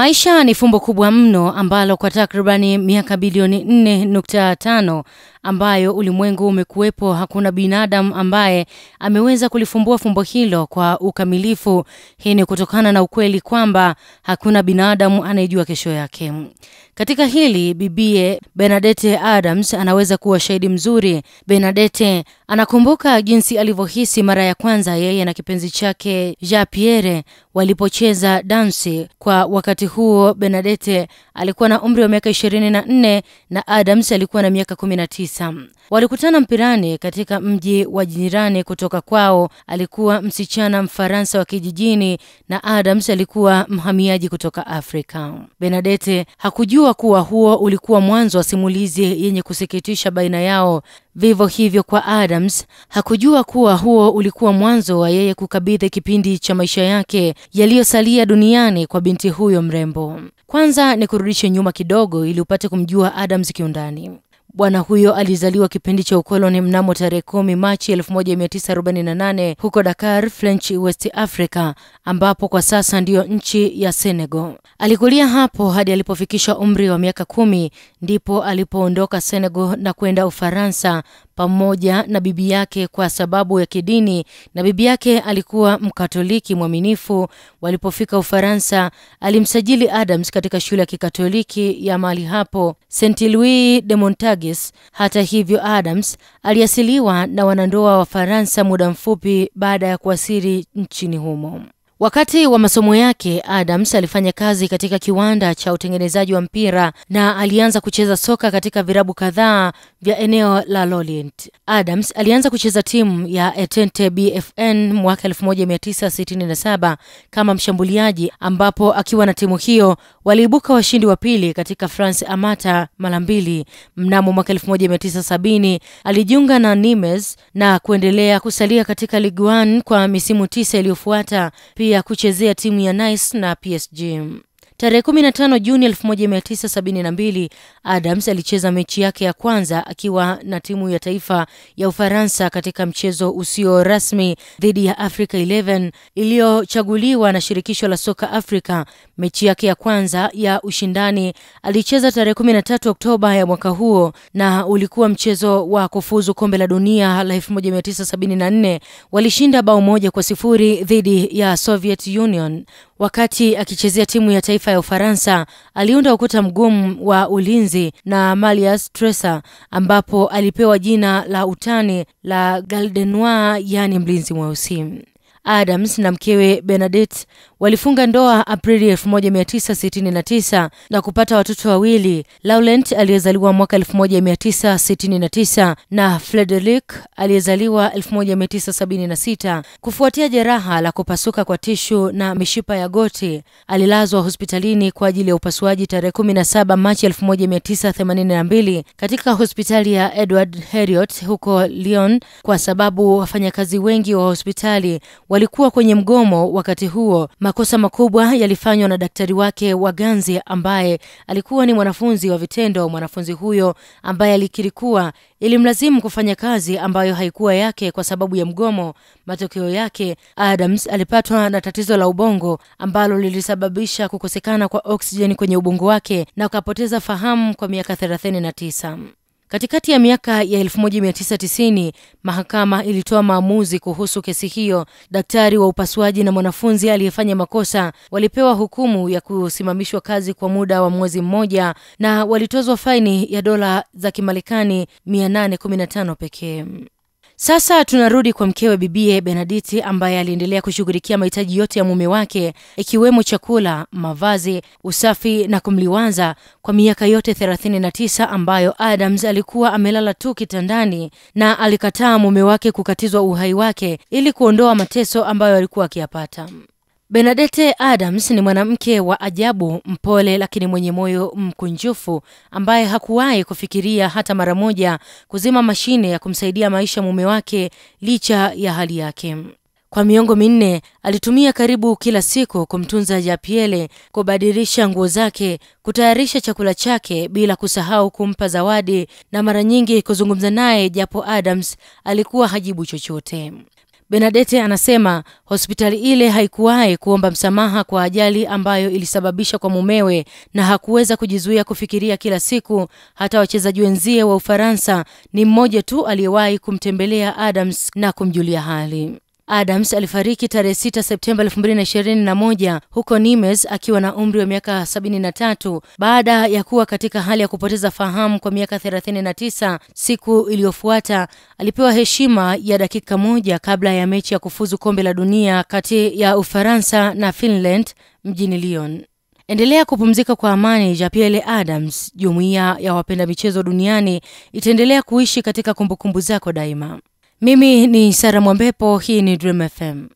Maisha ni fumbo kubwa mno ambalo kwa takribani miaka bilioni 4.5 ambayo ulimwengu umekuwepo, hakuna binadamu ambaye ameweza kulifumbua fumbo hilo kwa ukamilifu. Hii ni kutokana na ukweli kwamba hakuna binadamu anayejua kesho yake. Katika hili bibie Bernadette Adams anaweza kuwa shahidi mzuri. Bernadette anakumbuka jinsi alivyohisi mara ya kwanza yeye na kipenzi chake Jean-Pierre walipocheza dansi. Kwa wakati huo Bernadette alikuwa na umri wa miaka 24 na Adams alikuwa na miaka 19. Walikutana mpirani katika mji wa jirani. Kutoka kwao alikuwa msichana Mfaransa wa kijijini na Adams alikuwa mhamiaji kutoka Afrika. Bernadette hakujua kuwa huo ulikuwa mwanzo wa simulizi yenye kusikitisha baina yao. Vivyo hivyo kwa Adams, hakujua kuwa huo ulikuwa mwanzo wa yeye kukabidhi kipindi cha maisha yake yaliyosalia duniani kwa binti huyo mrembo. Kwanza ni kurudisha nyuma kidogo ili upate kumjua Adams kiundani. Bwana huyo alizaliwa kipindi cha ukoloni mnamo tarehe 10 Machi 1948 huko Dakar, French West Africa, ambapo kwa sasa ndiyo nchi ya Senegal. Alikulia hapo hadi alipofikisha umri wa miaka 10, ndipo alipoondoka Senegal na kwenda Ufaransa pamoja na bibi yake kwa sababu ya kidini, na bibi yake alikuwa Mkatoliki mwaminifu. Walipofika Ufaransa, alimsajili Adams katika shule ya Kikatoliki ya mahali hapo, Saint Louis de Montagues. Hata hivyo, Adams aliasiliwa na wanandoa wa Faransa muda mfupi baada ya kuwasili nchini humo. Wakati wa masomo yake, Adams alifanya kazi katika kiwanda cha utengenezaji wa mpira na alianza kucheza soka katika virabu kadhaa vya eneo la Lorient. Adams alianza kucheza timu ya Etente BFN mwaka 1967 kama mshambuliaji, ambapo akiwa na timu hiyo waliibuka washindi wa pili katika France Amata mara 2. Mnamo mwaka 1970 alijiunga na Nimes na kuendelea kusalia katika Ligue 1 kwa misimu 9 iliyofuata, pia kuchezea timu ya Nice na PSG. Tarehe 15 Juni 1972 Adams alicheza mechi yake ya kwanza akiwa na timu ya taifa ya Ufaransa katika mchezo usio rasmi dhidi ya Africa 11 iliyochaguliwa na shirikisho la soka Afrika. Mechi yake ya kwanza ya ushindani alicheza tarehe 13 Oktoba ya mwaka huo, na ulikuwa mchezo wa kufuzu kombe la dunia la 1974. Walishinda bao 1-0 dhidi ya Soviet Union. Wakati akichezea timu ya taifa ya Ufaransa, aliunda ukuta mgumu wa ulinzi na Malias Tressa, ambapo alipewa jina la utani la Galdenois, yani mlinzi mweusi. Adams na mkewe Bernadette walifunga ndoa Aprili 1969 na kupata watoto wawili, Laurent aliyezaliwa mwaka 1969 na Frederic aliyezaliwa 1976. Kufuatia jeraha la kupasuka kwa tishu na mishipa ya goti, alilazwa hospitalini kwa ajili ya upasuaji tarehe 17 Machi 1982 katika hospitali ya Edward Heriot huko Lyon, kwa sababu wafanyakazi wengi wa hospitali walikuwa kwenye mgomo wakati huo. Makosa makubwa yalifanywa na daktari wake wa ganzi ambaye alikuwa ni mwanafunzi wa vitendo. Mwanafunzi huyo ambaye alikiri kuwa ilimlazimu kufanya kazi ambayo haikuwa yake kwa sababu ya mgomo. Matokeo yake, Adams alipatwa na tatizo la ubongo ambalo lilisababisha kukosekana kwa oksijeni kwenye ubongo wake na akapoteza fahamu kwa miaka 39. Katikati ya miaka ya 1990, mahakama ilitoa maamuzi kuhusu kesi hiyo. Daktari wa upasuaji na mwanafunzi aliyefanya makosa walipewa hukumu ya kusimamishwa kazi kwa muda wa mwezi mmoja na walitozwa faini ya dola za Kimarekani 815 pekee. Sasa tunarudi kwa mkewe bibie Bernadette, ambaye aliendelea kushughulikia mahitaji yote ya mume wake, ikiwemo chakula, mavazi, usafi na kumliwaza kwa miaka yote 39 ambayo Adams alikuwa amelala tu kitandani, na alikataa mume wake kukatizwa uhai wake ili kuondoa mateso ambayo alikuwa akiyapata. Bernadette Adams ni mwanamke wa ajabu, mpole lakini mwenye moyo mkunjufu, ambaye hakuwahi kufikiria hata mara moja kuzima mashine ya kumsaidia maisha mume wake licha ya hali yake. Kwa miongo 4 alitumia karibu kila siku kumtunza Jean-Pierre, kubadilisha nguo zake, kutayarisha chakula chake, bila kusahau kumpa zawadi na mara nyingi kuzungumza naye, japo Adams alikuwa hajibu chochote. Bernadette anasema hospitali ile haikuwahi kuomba msamaha kwa ajali ambayo ilisababisha kwa mumewe na hakuweza kujizuia kufikiria kila siku hata wachezaji wenzie wa Ufaransa ni mmoja tu aliyewahi kumtembelea Adams na kumjulia hali. Adams alifariki tarehe 6 Septemba 2021 huko Nimes akiwa na umri wa miaka 73 baada ya kuwa katika hali ya kupoteza fahamu kwa miaka 39. Siku iliyofuata alipewa heshima ya dakika moja kabla ya mechi ya kufuzu kombe la dunia kati ya Ufaransa na Finland mjini Lyon. Endelea kupumzika kwa amani, Jean-Pierre Adams. Jumuiya ya wapenda michezo duniani itaendelea kuishi katika kumbukumbu zako daima. Mimi ni Sara Mwambepo, hii ni Dream FM.